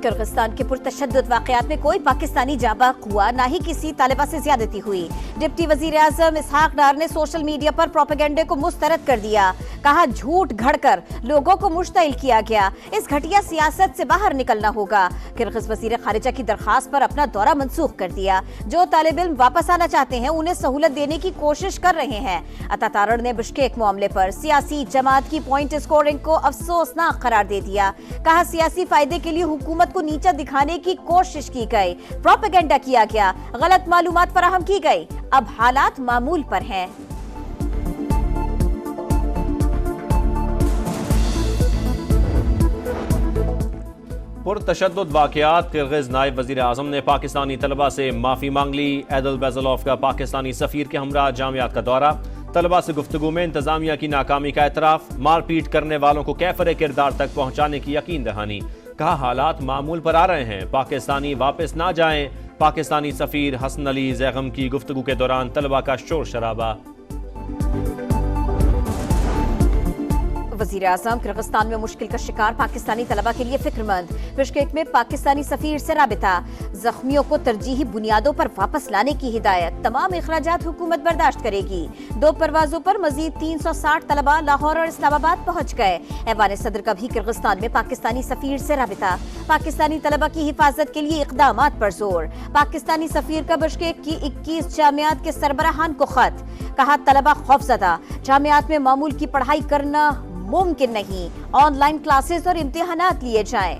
Kyrgyzstan के पुरतशद्दुद वाकयात में कोई पाकिस्तानी जाबाक हुआ, ना ही किसी तालिबा से ज्यादती हुई। डिप्टी वजीर आजम इसहाक डार ने सोशल मीडिया पर प्रोपेगेंडे को मुस्तरद कर दिया। कहा झूठ घड़कर लोगों को मुश्तइल किया गया। इस घटिया सियासत से बाहर निकलना होगा। किर्गिज वजीर खारिजा की दरखास्त पर अपना दौरा मंसूख कर दिया। जो तालिब इल्म वापस आना चाहते हैं उन्हें सहूलत देने की कोशिश कर रहे हैं। अतातारड़ ने बिश्केक मामले पर सियासी जमात की पॉइंट स्कोरिंग को अफसोसनाक करार दे दिया। कहा सियासी फायदे के लिए हुकूमत को नीचा दिखाने की कोशिश की गई, प्रोपेगेंडा किया गया, गलत मालूमात फराहम की गई। अब हालात मामूल पर हैं। पुरतशद्दुद वाकयात। किर्गिज नायब वजीर आजम ने पाकिस्तानी तलबा से माफी मांग ली। एदल बेजलॉफ का पाकिस्तानी सफीर के हमरा जामियात का दौरा। तलबा से गुफ्तगू में इंतजामिया की नाकामी का एतराफ। मारपीट करने वालों को कैफरे किरदार तक पहुंचाने की यकीन दहानी। कहा हालात मामूल पर आ रहे हैं, पाकिस्तानी वापस ना जाएं। पाकिस्तानी सफीर हसन अली जैगम की गुफ्तगू के दौरान तलबा का शोर शराबा। वजीर आजम किर्गिस्तान में मुश्किल का शिकार पाकिस्तानी तलबा के लिए फिक्रमंद। बिश्केक में पाकिस्तानी सफीर से राबिता। जख्मियों को तरजीही बुनियादों पर वापस लाने की हिदायत। तमाम इखराजात हुकूमत बर्दाश्त करेगी। 2 परवाजों पर मजीद 360 तलबा लाहौर और इस्लामाबाद पहुंच गए। ऐवान सदर का भी किर्गिस्तान में पाकिस्तानी सफीर से राबिता। पाकिस्तानी तलबा की हिफाजत के लिए इकदामात पर जोर। पाकिस्तानी सफीर का बिश्केक की 21 जामियात के सरबराहान को खत। कहा तलबा खौफजदा, जामियात में मामूल की पढ़ाई करना मुमकिन नहीं। ऑनलाइन क्लासेस और इम्तिहानात लिए जाएं।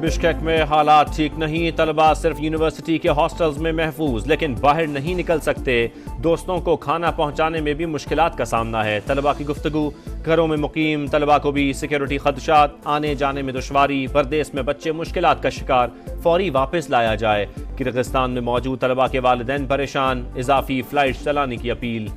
बिश्केक में हालात ठीक नहीं। तलबा सिर्फ यूनिवर्सिटी के हॉस्टल्स में महफूज, लेकिन बाहर नहीं निकल सकते। दोस्तों को खाना पहुंचाने में भी मुश्किलात का सामना है। तलबा की गुफ्तगू। घरों में मुकीम तलबा को भी सिक्योरिटी खदशात, आने जाने में दुश्वारी। परदेश में बच्चे मुश्किलात का शिकार, फौरी वापस लाया जाए। किर्गिस्तान में मौजूद तलबा के वालिदैन परेशान। इजाफी फ्लाइट चलाने की अपील।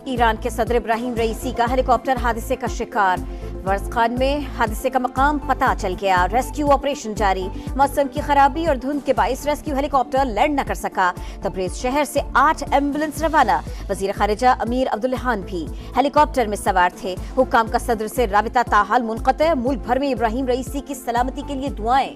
ईरान के सदर इब्राहिम रईसी का हेलीकॉप्टर हादसे का शिकार। वर्जखान में हादसे का मकाम पता चल गया। रेस्क्यू ऑपरेशन जारी। मौसम की खराबी और धुंध के बाइस रेस्क्यू हेलीकॉप्टर लैंड न कर सका। तबरेज शहर से 8 एम्बुलेंस रवाना। वजीर खारिजा अमीर अब्दुल्लाहान भी हेलीकॉप्टर में सवार थे। हुक्काम का सदर से राबिता ताहाल मुनक़ते। मुल्क भर में इब्राहिम रईसी की सलामती के लिए दुआएं।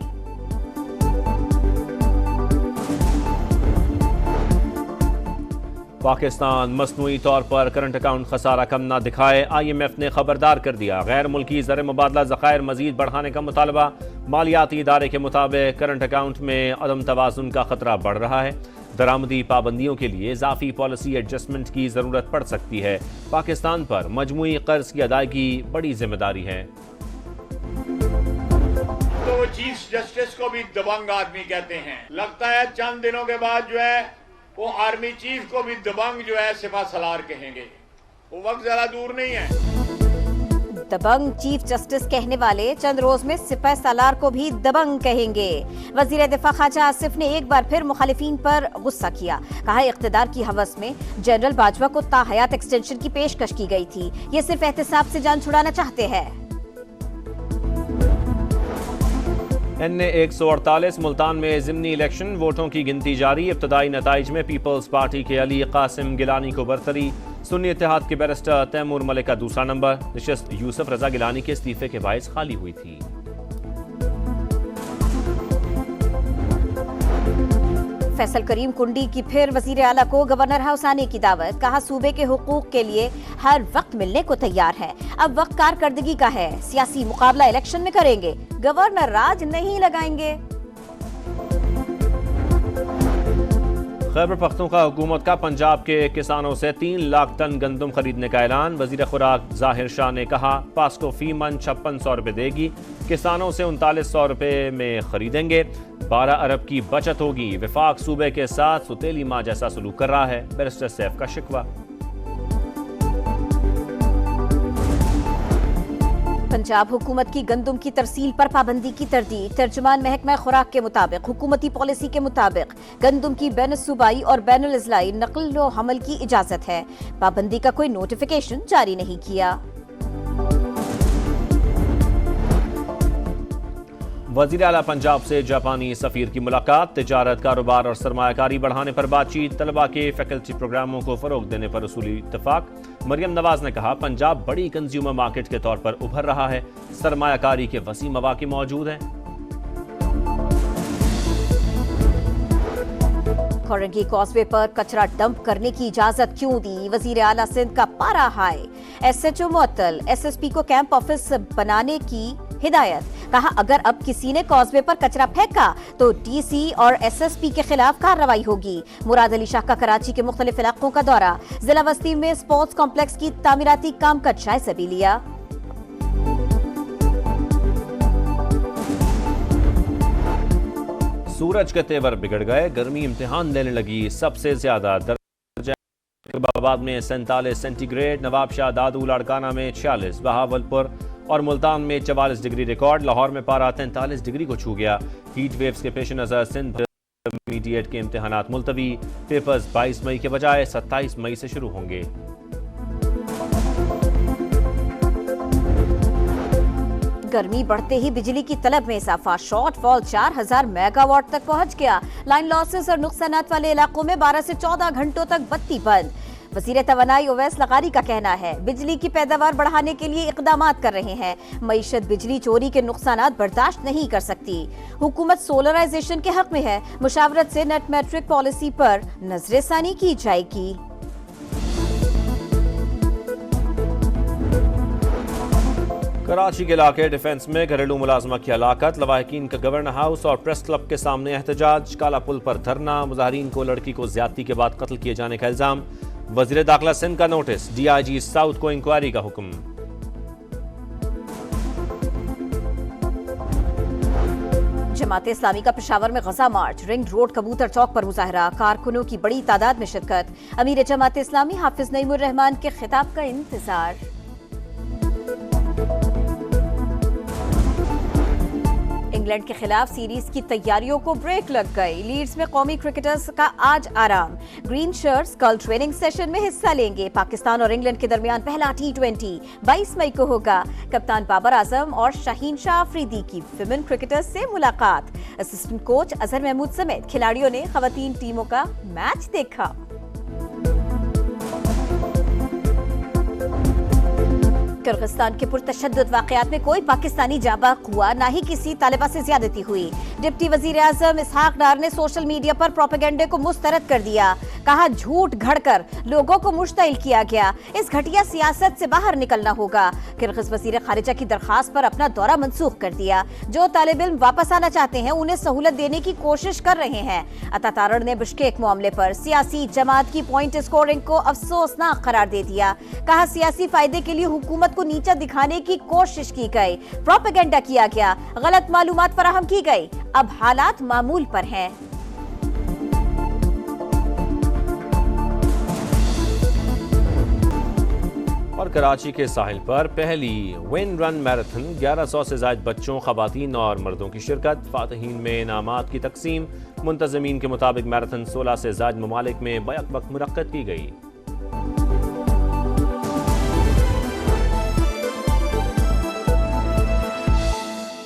पाकिस्तान मसनूई तौर पर करंट अकाउंट खसारा कम ना दिखाए। IMF ने खबरदार कर दिया। गैर मुल्की ज़र मुबादला ज़खायर मजीद बढ़ाने का मुतालबा। मालियाती इदारे के मुताबिक करंट अकाउंट में अदम तवाज़ुन का खतरा बढ़ रहा है। दरामदी पाबंदियों के लिए इजाफी पॉलिसी एडजस्टमेंट की जरूरत पड़ सकती है। पाकिस्तान पर मजमूई कर्ज की अदायगी बड़ी जिम्मेदारी है। तो वो चीफ जस्टिस को भी दबंग आदमी कहते हैं। लगता है चंद दिनों के बाद जो है वो आर्मी चीफ को भी दबंग जो है सिपा सलार कहेंगे। वो वक्त जरा दूर नहीं है। दबंग चीफ जस्टिस कहने वाले चंद रोज में सिपा सलार को भी दबंग कहेंगे। वजीर दिफा ख्वाजा आसिफ ने एक बार फिर मुखालिफिन पर गुस्सा किया। कहा इख्तिदार की हवस में जनरल बाजवा को ताहयात एक्सटेंशन की पेशकश की गई थी। ये सिर्फ एहतसाब से जान छुड़ाना चाहते हैं। NA 148 मुल्तान में ज़िमनी इलेक्शन। वोटों की गिनती जारी। इब्तदाई नताइज में पीपल्स पार्टी के अली कासिम गिलानी को बरतरी। सुन्नी इत्तेहाद के बैरिस्टर तैमूर मलिक का दूसरा नंबर। नशिस्त यूसुफ रजा गिलानी के इस्तीफे के बायस खाली हुई थी। फैसल करीम कुंडी की फिर वजीर आला को गवर्नर हाउस आने की दावत। कहा सूबे के हुकूक के लिए हर वक्त मिलने को तैयार है। अब वक्त कारकर्दगी का है। सियासी मुकाबला इलेक्शन में करेंगे, गवर्नर राज नहीं लगाएंगे। खैबर पख्तूनख्वा हुकूमत का पंजाब के किसानों से 3 लाख टन गंदम खरीदने का ऐलान। वजीर खुराक जाहिर शाह ने कहा पास्को फी मन 5600 रुपये देगी। किसानों से 3900 रुपये में खरीदेंगे। 12 अरब की बचत होगी। विफाक सूबे के साथ सुतेली माँ जैसा सलूक कर रहा है। बैरिस्टर सैफ का शिकवा। पंजाब हुकूमत की गंदम की तरसील पर पाबंदी की तरदीद। तर्जुमान महकमा खुराक के मुताबिक हुकूमती पॉलिसी के मुताबिक गंदम की बैन सूबाई और बैन अज़लाई नकल हमल की इजाजत है। पाबंदी का कोई नोटिफिकेशन जारी नहीं किया। वज़ीर आला पंजाब से जापानी सफ़ीर की मुलाकात, तिजारत, कारोबार और सरमायाकारी बढ़ाने पर बातचीत, तलबा के फैकल्टी प्रोग्रामों को फ़रोग देने पर उसूली इत्तफाक। मरियम नवाज ने कहा, पंजाब बड़ी कंज्यूमर मार्केट के तौर पर उभर रहा है, सरमायाकारी के वसी मौक़े मौजूद हैं। कोरंगी कॉजवे पर कचरा डंप करने की इजाजत क्यों दी? वजीर आला सिंध का पारा हाई। SHO मुअत्तल, SSP को कैंप ऑफिस बनाने की हिदायत। कहा, अगर अब किसी ने कॉजवे पर कचरा फेंका तो DC और SSP के खिलाफ कार्रवाई होगी। मुराद अली शाह का कराची के मुख्तलिफ इलाकों का दौरा। जिला वस्ती में स्पोर्ट्स कॉम्प्लेक्स की तामीराती काम का जायजा भी लिया। सूरज के तेवर बिगड़ गए, गर्मी इम्तिहान लेने लगी। सबसे ज्यादा दर्जा इस्लामाबाद में 47 सेंटीग्रेड, नवाबशाह, दादू, लाड़काना में 46, बहावलपुर और मुल्तान में 44 डिग्री रिकॉर्ड। लाहौर में पारा 43 डिग्री को छू गया। हीट वेव्स के पेश नजर सिंध इंटरमीडिएट के इम्तिहानात मुलतवी। पेपर्स 22 मई के बजाय 27 मई से शुरू होंगे। गर्मी बढ़ते ही बिजली की तलब में इजाफा, शॉर्टफॉल 4000 मेगावाट तक पहुंच गया। लाइन लॉसेस और नुकसानात वाले इलाकों में 12 से 14 घंटों तक बत्ती बंद। वजीर तवानाई ओवैस लगारी का कहना है, बिजली की पैदावार बढ़ाने के लिए इकदामात कर रहे हैं। मईशत बिजली चोरी के नुकसानात बर्दाश्त नहीं कर सकती। हुकूमत सोलराइजेशन के हक में है। मुशावरत से नेट मैट्रिक पॉलिसी पर नजरसानी की जाएगी। कराची के इलाके डिफेंस में घरेलू मुलाजमा की हलाकत, लवाहिकीन का गवर्नर हाउस और प्रेस क्लब के सामने एहतजाज, काला पुल पर धरना, मुजाहरीन को लड़की को ज्यादती के बाद कत्ल किए जाने का इल्जाम। वजीर दाखिला सिंध का नोटिस, DIG साउथ को इंक्वायरी का हुक्म। जमात इस्लामी का पेशावर में गजा मार्च, रिंग रोड कबूतर चौक पर मुजाहरा, कारकुनों की बड़ी तादाद में शिरकत। अमीर जमात इस्लामी हाफिज नईमुर रहमान के खिताब का इंतजार। इंग्लैंड के खिलाफ सीरीज की तैयारियों को ब्रेक लग गई। लीड्स में कौमी क्रिकेटर्स का आज आराम। ग्रीन शर्ट्स कल ट्रेनिंग सेशन में हिस्सा लेंगे। पाकिस्तान और इंग्लैंड के दरमियान पहला T20 22 मई को होगा। कप्तान बाबर आजम और शाहीन शाह अफरीदी की विमेन क्रिकेटर्स से मुलाकात। असिस्टेंट कोच अजहर महमूद समेत खिलाड़ियों ने खवातीन टीमों का मैच देखा। किर्गिस्तान के पुरतशद्दुद वाकयात में कोई पाकिस्तानी जाबाक हुआ, ना ही किसी तालिबा से ज्यादती हुई। डिप्टी वजीर आजम इसहाक डार ने सोशल मीडिया पर प्रोपेगेंडे को मुस्तरद कर दिया। कहा, झूठ घड़कर लोगों को मुश्तइल किया गया। इस घटिया सियासत से बाहर निकलना होगा। किर्गिज वजीर खारिजा की दरखास्त पर अपना दौरा मंसूख कर दिया। जो तालिब इल्म वापस आना चाहते हैं उन्हें सहूलत देने की कोशिश कर रहे हैं। अतातारण ने बिश्केक मामले पर सियासी जमात की पॉइंट स्कोरिंग को अफसोसनाक करार दे दिया। कहा, सियासी फायदे के लिए हुकूमत को नीचा दिखाने की कोशिश की गई, प्रोपेगेंडा किया गया, गलत मालूमात फराहम की गई। अब हालात मामूल पर हैं। और कराची के साहिल पर पहली विन रन मैराथन, 1100 से ज्यादा बच्चों, खवातीन और मर्दों की शिरकत। फातहीन में इनामात की तकसीम। मुंतजमीन के मुताबिक मैराथन 16 से ज्यादा ममालिक में बैक वक्त मुनक्कद की गई।